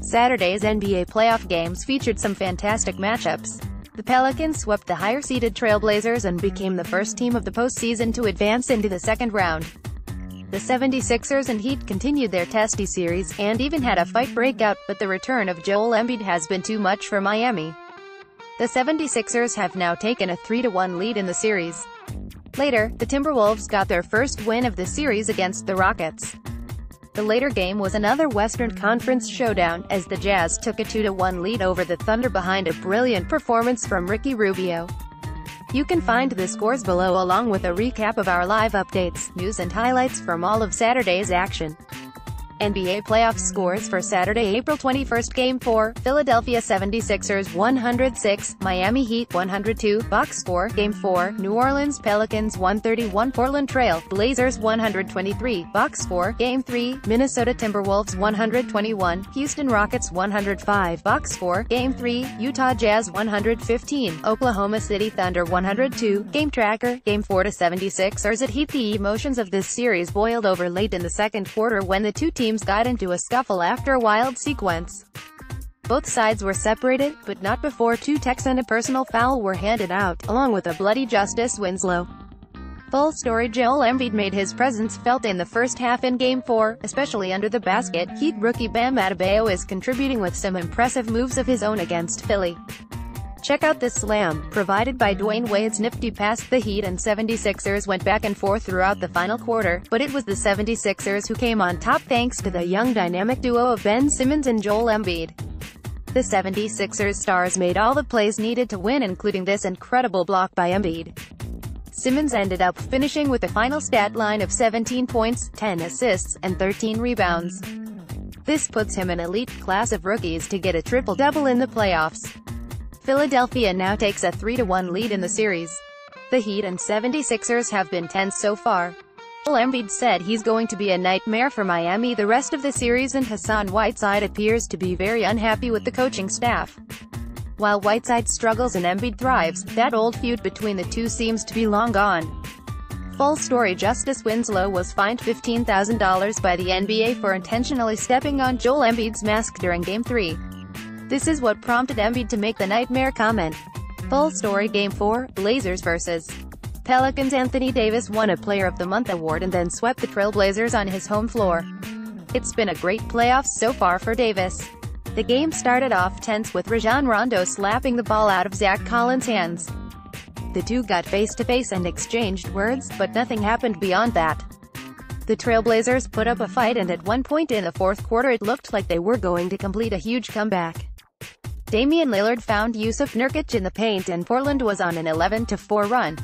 Saturday's NBA playoff games featured some fantastic matchups. The Pelicans swept the higher-seeded Trailblazers and became the first team of the postseason to advance into the second round. The 76ers and Heat continued their testy series, and even had a fight break out, but the return of Joel Embiid has been too much for Miami. The 76ers have now taken a 3-1 lead in the series. Later, the Timberwolves got their first win of the series against the Rockets. The later game was another Western Conference showdown, as the Jazz took a 2-1 lead over the Thunder behind a brilliant performance from Ricky Rubio. You can find the scores below along with a recap of our live updates, news and highlights from all of Saturday's action. NBA playoff scores for Saturday, April 21st. Game 4, Philadelphia 76ers 106, Miami Heat 102. Box score, Game 4, New Orleans Pelicans 131, Portland Trail Blazers 123. Box score, Game 3, Minnesota Timberwolves 121, Houston Rockets 105. Box score, Game 3, Utah Jazz 115, Oklahoma City Thunder 102. Game tracker, Game 4 to 76ers at Heat. The emotions of this series boiled over late in the second quarter when the two teams got into a scuffle after a wild sequence. Both sides were separated, but not before two techs and a personal foul were handed out, along with a bloody Justice Winslow. Full story. Joel Embiid made his presence felt in the first half in Game 4, especially under the basket. Heat rookie Bam Adebayo is contributing with some impressive moves of his own against Philly. Check out this slam, provided by Dwayne Wade's nifty pass. The Heat and 76ers went back and forth throughout the final quarter, but it was the 76ers who came on top thanks to the young dynamic duo of Ben Simmons and Joel Embiid. The 76ers stars made all the plays needed to win, including this incredible block by Embiid. Simmons ended up finishing with a final stat line of 17 points, 10 assists, and 13 rebounds. This puts him in elite class of rookies to get a triple-double in the playoffs. Philadelphia now takes a 3-1 lead in the series. The Heat and 76ers have been tense so far. Joel Embiid said he's going to be a nightmare for Miami the rest of the series, and Hassan Whiteside appears to be very unhappy with the coaching staff. While Whiteside struggles and Embiid thrives, that old feud between the two seems to be long gone. Full story. Justice Winslow was fined $15,000 by the NBA for intentionally stepping on Joel Embiid's mask during Game 3. This is what prompted Embiid to make the nightmare comment. Full story. Game 4, Blazers vs. Pelicans. Anthony Davis won a Player of the Month award and then swept the Trailblazers on his home floor. It's been a great playoffs so far for Davis. The game started off tense with Rajon Rondo slapping the ball out of Zach Collins' hands. The two got face-to-face and exchanged words, but nothing happened beyond that. The Trailblazers put up a fight, and at one point in the fourth quarter it looked like they were going to complete a huge comeback. Damian Lillard found Jusuf Nurkic in the paint and Portland was on an 11-4 run.